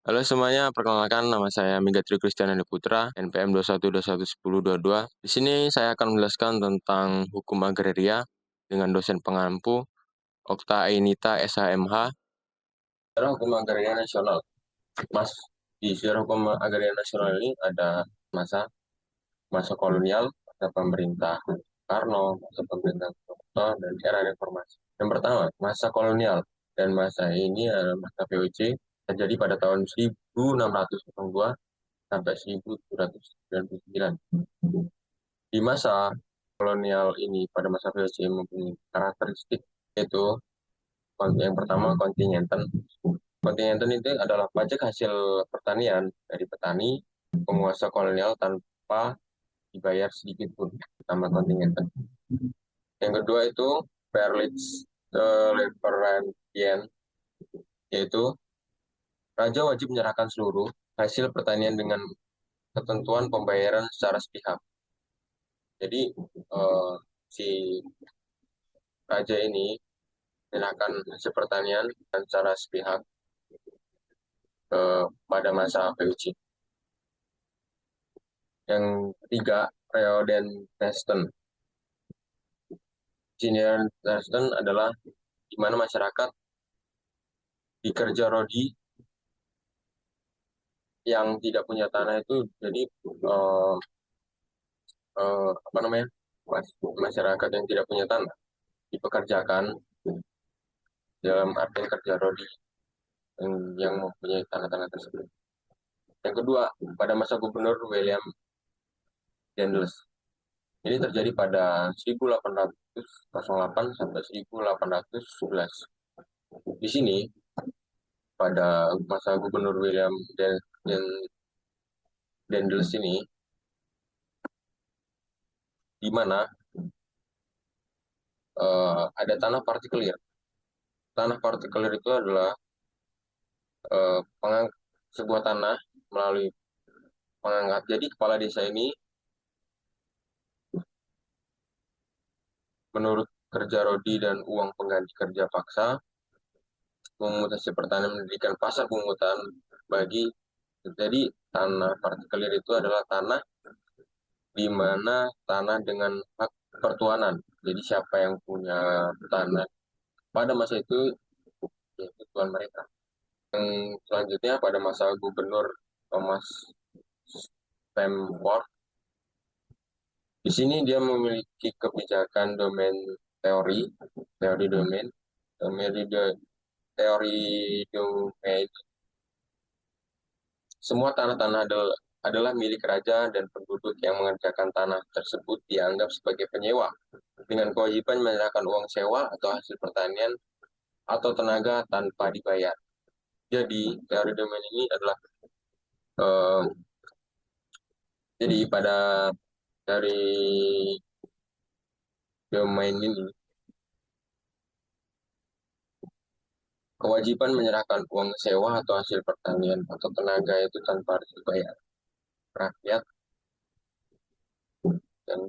Halo semuanya, perkenalkan nama saya Megatri Kristiananda Putra, NPM 21211022. Di sini saya akan menjelaskan tentang hukum agraria dengan dosen pengampu Okta Ainita SHMH. Sejarah hukum agraria nasional. Mas, di sejarah hukum agraria nasional ini ada masa masa kolonial, masa pemerintah Soekarno, masa pemerintah Soeharto, dan era reformasi. Yang pertama, masa kolonial. Dan masa ini adalah masa VOC terjadi pada tahun 1602 sampai 1799. Di masa kolonial ini, pada masa VOC mempunyai karakteristik yaitu yang pertama kontingenten. Kontingenten itu adalah pajak hasil pertanian dari petani penguasa kolonial tanpa dibayar sedikit pun, sama kontingenten. Yang kedua itu Fairlich's Liverentian, yaitu raja wajib menyerahkan seluruh hasil pertanian dengan ketentuan pembayaran secara sepihak. Jadi si raja ini menyerahkan hasil pertanian dan secara sepihak pada masa PUC. Yang ketiga, Feodenteston. Feodenteston adalah di mana masyarakat dikerja rodi yang tidak punya tanah itu jadi apa namanya, masyarakat yang tidak punya tanah dipekerjakan dalam arti kerja rodi yang mempunyai tanah-tanah tersebut. Yang kedua, pada masa Gubernur William Daniels. Ini terjadi pada 1808 sampai 1811. Di sini, pada masa Gubernur William Daniels ini, di mana ada tanah partikelir. Tanah partikelir itu adalah sebuah tanah melalui pengangkat. Jadi kepala desa ini menurut kerja rodi dan uang pengganti kerja paksa memungut pertanian mendirikan pasar pungutan bagi. Jadi tanah partikelir itu adalah tanah di mana tanah dengan hak pertuanan. Jadi siapa yang punya tanah pada masa itu yaitu tuan mereka. Yang selanjutnya pada masa Gubernur Thomas Stamford, di sini dia memiliki kebijakan domain teori, teori domain, teori domain. Semua tanah-tanah adalah milik raja dan penduduk yang mengerjakan tanah tersebut dianggap sebagai penyewa dengan kewajiban menyerahkan uang sewa atau hasil pertanian atau tenaga tanpa dibayar. Jadi teori domain ini adalah eh, jadi pada dari domain ini kewajiban menyerahkan uang sewa atau hasil pertanian atau tenaga itu tanpa harus dibayar. Rakyat yang,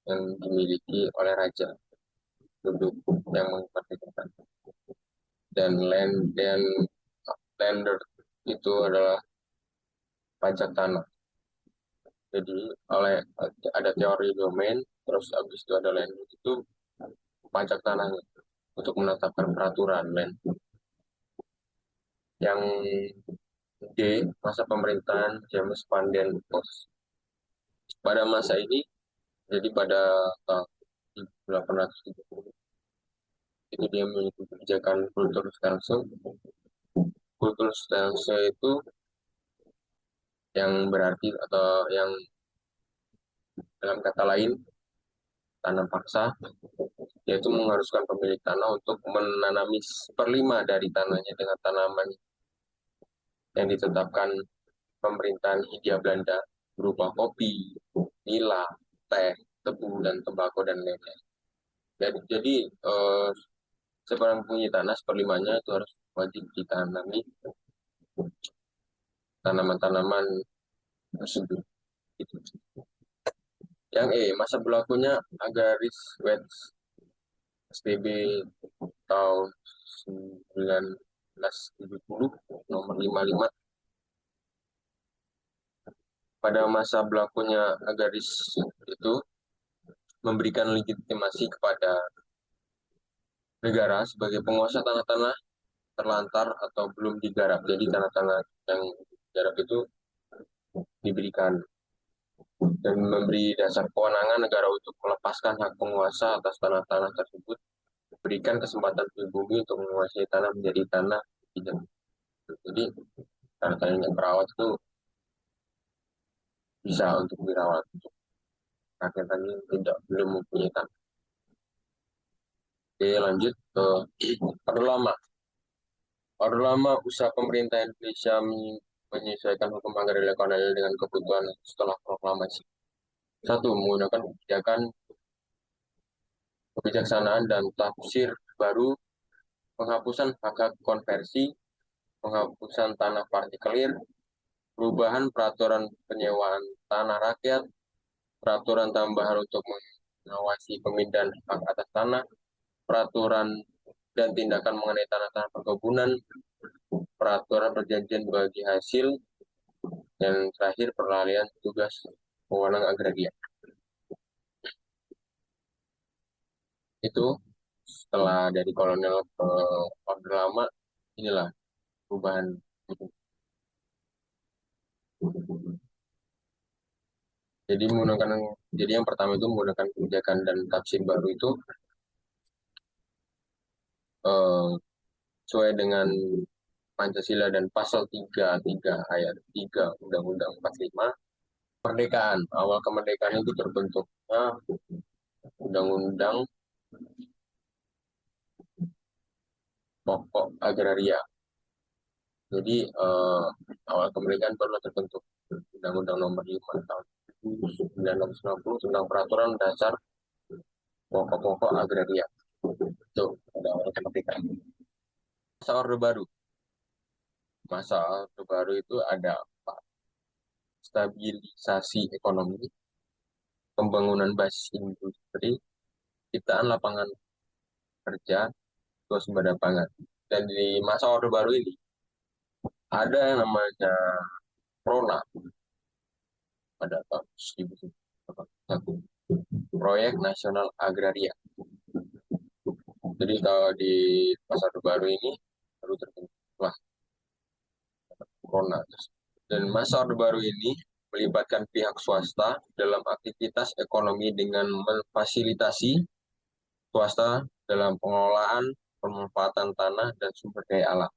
yang dimiliki oleh raja duduk yang mempertimbangkan. Dan lender itu adalah pajak tanah. Jadi oleh ada teori domain, terus habis itu ada lender itu pajak tanahnya untuk menetapkan peraturan land. Yang D, masa pemerintahan James Van Den Bosch. Pada masa ini, jadi pada tahun 1870, itu dia memiliki kebijakan kultur stelsel. Kultur stelsel itu yang berarti atau yang dalam kata lain tanam paksa, yaitu mengharuskan pemilik tanah untuk menanami seperlima dari tanahnya dengan tanaman yang ditetapkan pemerintahan Hindia Belanda berupa kopi, nila, teh, tebu, dan tembakau dan lain-lain. Jadi seorang punya tanah seperlimanya itu harus wajib ditanami tanaman-tanaman tersebut. Gitu. Yang masa berlakunya Agaris West STB tahun 1970 nomor 55. pada masa berlakunya agraris itu memberikan legitimasi kepada negara sebagai penguasa tanah-tanah terlantar atau belum digarap. Jadi tanah-tanah yang digarap itu diberikan dan memberi dasar kewenangan negara untuk melepaskan hak penguasa atas tanah-tanah tersebut, berikan kesempatan pribumi untuk menguasai tanah menjadi tanah tidak. Jadi tanah-tanah yang terawat itu bisa untuk dirawat. Untuk rakyat tadi tidak belum mempunyai tanah. Oke, lanjut ke Orde Lama. Orde Lama, usaha pemerintah Indonesia menyesuaikan hukum agraria kolonial dengan kebutuhan setelah proklamasi. Satu, menggunakan kebijaksanaan dan tafsir baru, penghapusan hak-hak konversi, penghapusan tanah partikelir, perubahan peraturan penyewaan tanah rakyat, peraturan tambahan untuk mengawasi pemindahan hak atas tanah, peraturan dan tindakan mengenai tanah-tanah perkebunan, peraturan perjanjian bagi hasil, dan terakhir peralihan tugas wewenang agraria. Itu setelah dari kolonial ke Orde Lama, inilah perubahan. Jadi menggunakan jadi yang pertama itu menggunakan kebijakan dan tafsir baru itu eh, sesuai dengan Pancasila dan pasal 33 ayat 3 Undang-Undang 45. Kemerdekaan, awal kemerdekaan itu terbentuknya Undang-Undang Pokok Agraria. Jadi awal kemerdekaan pernah terbentuk Undang-Undang Nomor 5 tahun 1990 tentang Peraturan Dasar Pokok-pokok Agraria. Itu pada awal kemerdekaan. Masa Orde Baru. Masa Orde Baru itu ada stabilisasi ekonomi, pembangunan basis industri, ciptaan lapangan kerja, swasembada pangan. Dan di masa Orde Baru ini ada yang namanya Prona pada tahun 1981, Proyek Nasional Agraria. Jadi kalau di masa Orde Baru ini baru terbentuklah Prona. Dan masa Orde Baru ini melibatkan pihak swasta dalam aktivitas ekonomi dengan memfasilitasi swasta dalam pengelolaan, pemanfaatan tanah, dan sumber daya alam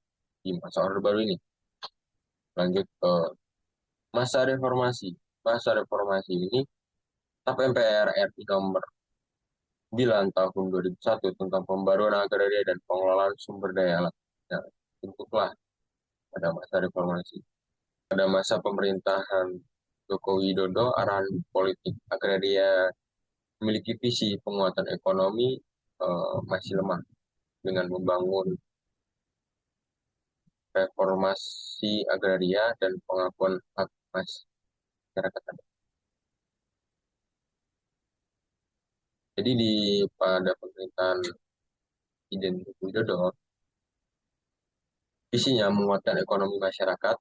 di masa Orde Baru ini. Lanjut ke masa reformasi. Masa reformasi ini TAP MPR RI nomor 9 tahun 2001 tentang pembaruan agraria dan pengelolaan sumber daya alam. Nah, bentuklah pada masa reformasi. Pada masa pemerintahan Joko Widodo, arahan politik agraria memiliki visi penguatan ekonomi masih lemah dengan membangun reformasi agraria dan pengakuan hak masyarakat. Jadi pada pemerintahan Presiden Joko Widodo, visinya menguatkan ekonomi masyarakat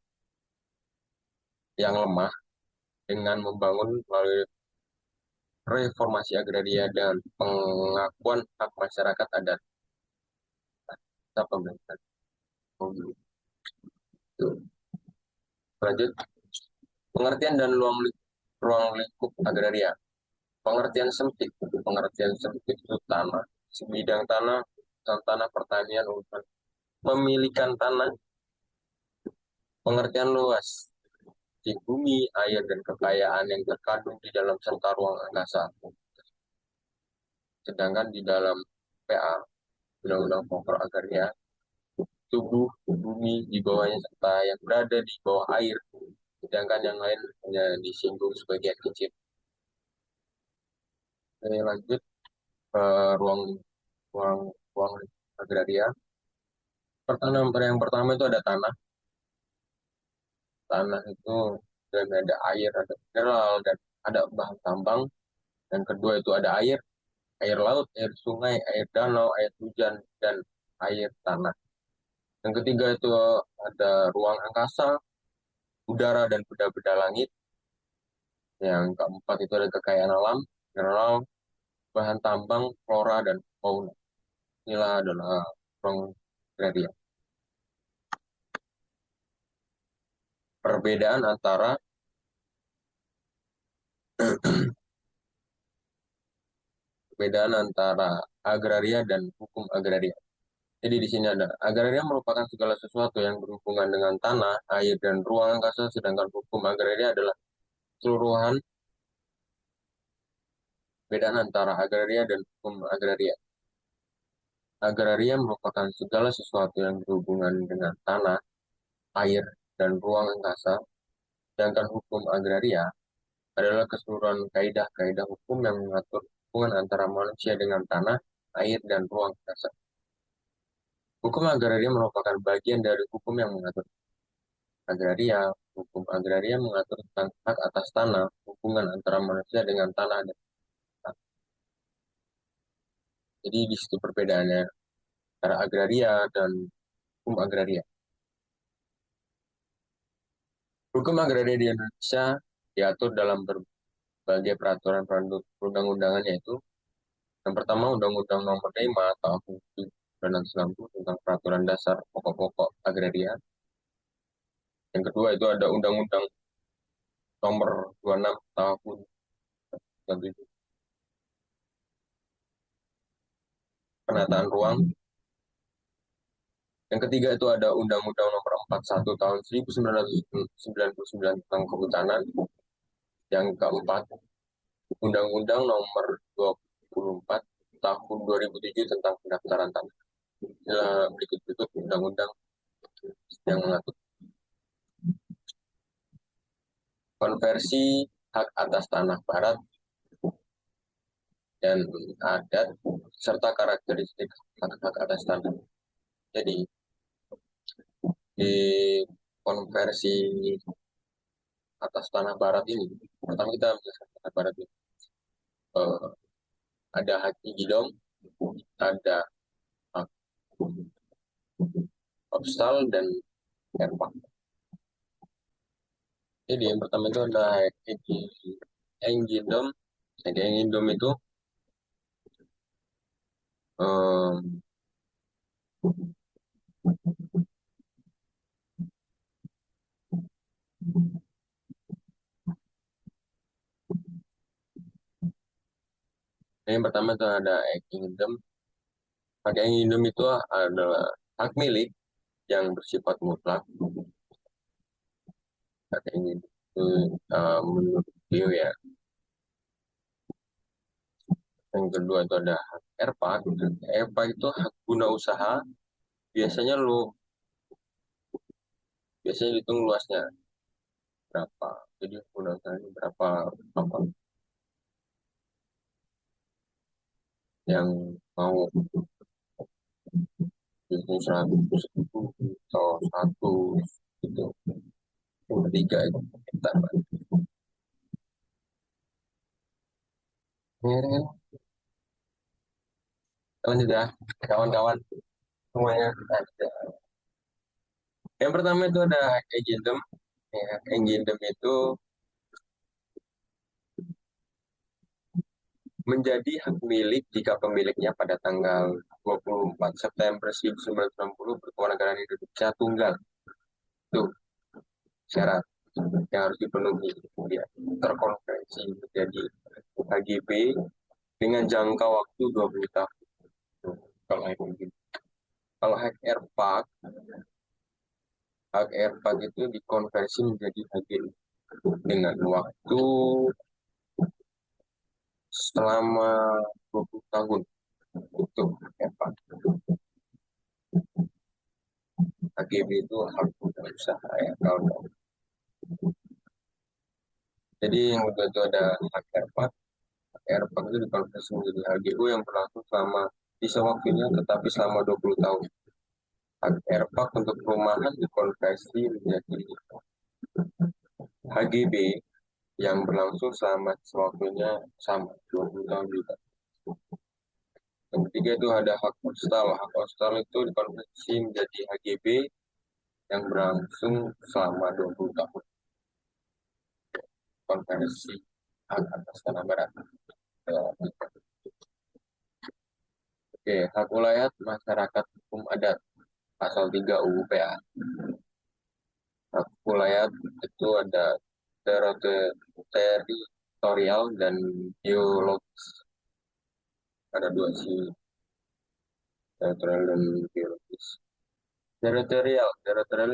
yang lemah dengan membangun melalui reformasi agraria dan pengakuan hak masyarakat adat. Kita pemerintahan. Lanjut, pengertian dan ruang lingkup agraria. Pengertian sempit itu tanah, sebidang tanah, dan tanah pertanian, urusan pemilikan tanah. Pengertian luas, di bumi, air, dan kekayaan yang terkandung di dalam serta ruang angkasa. Sedangkan di dalam PA, Undang-Undang Pokok Agraria, tubuh, bumi di bawahnya, serta yang berada di bawah air. Sedangkan yang lain hanya disinggung sebagian kecil. Oke, lanjut ke ruang ruang ruang agraria. Yang pertama itu ada tanah. Tanah itu dan ada air, ada mineral, dan ada bahan tambang. Yang kedua itu ada air laut, air sungai, air danau, air hujan, dan air tanah. Yang ketiga itu ada ruang angkasa, udara, dan benda-benda langit. Yang keempat itu ada kekayaan alam, mineral, bahan tambang, flora, dan fauna. Inilah adalah ruang agraria. Perbedaan antara agraria dan hukum agraria. Jadi di sini ada agraria merupakan segala sesuatu yang berhubungan dengan tanah, air, dan ruang angkasa, sedangkan hukum agraria adalah keseluruhan. Perbedaan antara agraria dan hukum agraria. Agraria merupakan segala sesuatu yang berhubungan dengan tanah, air, dan ruang angkasa, sedangkan hukum agraria adalah keseluruhan kaidah-kaidah hukum yang mengatur hubungan antara manusia dengan tanah, air, dan ruang angkasa. Hukum agraria merupakan bagian dari hukum yang mengatur agraria. Hukum agraria mengatur tentang hak atas tanah, hubungan antara manusia dengan tanah dan tanah. Jadi di situ perbedaannya antara agraria dan hukum agraria. Hukum agraria di Indonesia diatur dalam berbagai peraturan perundang-undangan, yaitu yang pertama Undang-Undang Nomor 5 Tahun 1960 tentang Peraturan Dasar Pokok-pokok Agraria. Yang kedua itu ada Undang-Undang Nomor 26 Tahun 1997 Penataan Ruang. Yang ketiga itu ada Undang-Undang Nomor 41 Tahun 1999 tentang Kehutanan. Yang keempat, Undang-Undang Nomor 24 Tahun 2007 tentang Pendaftaran Tanah. Berikut-berikut undang-undang yang mengatur konversi hak atas tanah barat dan adat serta karakteristik hak-hak atas tanah. Jadi di konversi atas tanah barat ini, pertama kita menjelaskan tanah barat ini. Ada hak ijidom, ada hak obstal dan erpak. Jadi yang pertama itu ada hak ijidom. Hak ijidom itu um, yang pertama itu ada hak ijidom. Hak ijidom itu adalah hak milik yang bersifat mutlak. Hak ijidom itu menurut beliau ya. Yang kedua itu ada hak erpak. Erpak itu hak guna usaha. Biasanya biasanya dihitung luasnya berapa. Jadi guna usahanya berapa apa yang mau itu 100 ribu atau 1 itu. Yang ketiga itu hektar. Ini lanjut ya kawan-kawan semuanya. Yang pertama itu ada hak agendum. Ya, hak agendum itu menjadi hak milik jika pemiliknya pada tanggal 24 September 1960 berkewarganegaraan Indonesia tunggal. Itu syarat yang harus dipenuhi. Kemudian terkonversi menjadi HGB dengan jangka waktu 20 tahun. Kalau hak ini. Kalau hak erpak itu dikonversi menjadi HGB dengan waktu selama 20 tahun. Itu erpak. HGB itu hak guna usaha ya kalau. Jadi yang kedua itu ada hak erpak. Hak erpak itu dikonversi menjadi HGU yang berlangsung selama sisa waktunya tetapi selama 20 tahun. Hak erpak untuk perumahan dikonversi menjadi HGB yang berlangsung selama waktunya sama 20 tahun juga. Yang ketiga itu ada hak hostal. Hak hostal itu dikonversi menjadi HGB yang berlangsung selama 20 tahun. Konversi hak atas tanah barat. Oke, hak ulayat masyarakat hukum adat pasal 3 UU PA. Hak ulayat itu ada teritorial dan biologis. Ada dua sih, teritorial dan biologis. Teritorial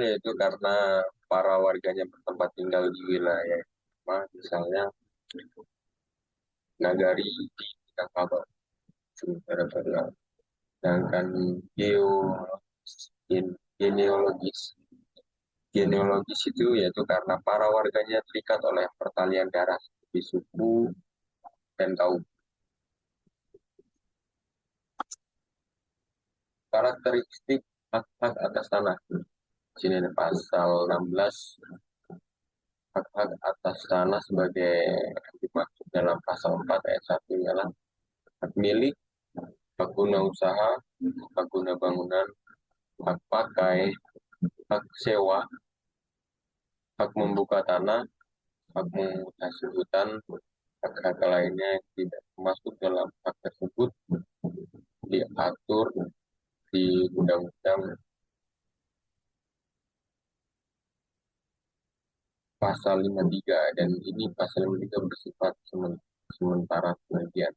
yaitu karena para warganya bertempat tinggal di wilayah misalnya nagari di Minangkabau, itu teritorial. Sedangkan genealogis, genealogis itu yaitu karena para warganya terikat oleh pertalian darah di suku dan kaum. Karakteristik hak-hak atas tanah. Di sini ada pasal 16, hak-hak atas tanah sebagai dimaksud dalam pasal 4 ayat 1 ialah hak milik, hak guna usaha, hak guna bangunan, hak pakai, hak sewa, hak membuka tanah, hak menguasai hasil hutan, hak-hak lainnya yang tidak masuk dalam hak tersebut diatur di Undang-Undang pasal 53, dan ini pasal 53 bersifat sementara sebagian.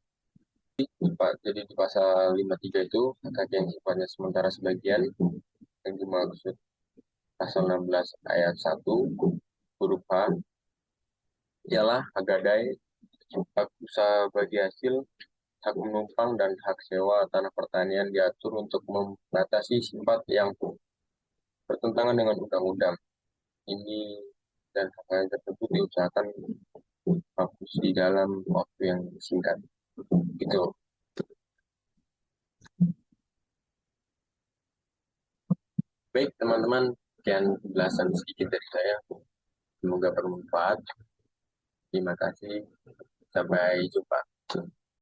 Jadi di pasal 53 itu hak yang sifatnya sementara sebagian yang dimaksud pasal 16 ayat 1 huruf H ialah hak gadai, hak usaha bagi hasil, hak menumpang, dan hak sewa tanah pertanian diatur untuk membatasi sifat yang bertentangan dengan undang-undang. Ini dan hak lain tersebut diusahakan hapus di dalam waktu yang singkat. Itu. Baik teman-teman, sekian penjelasan sedikit dari saya. Semoga bermanfaat. Terima kasih. Sampai jumpa.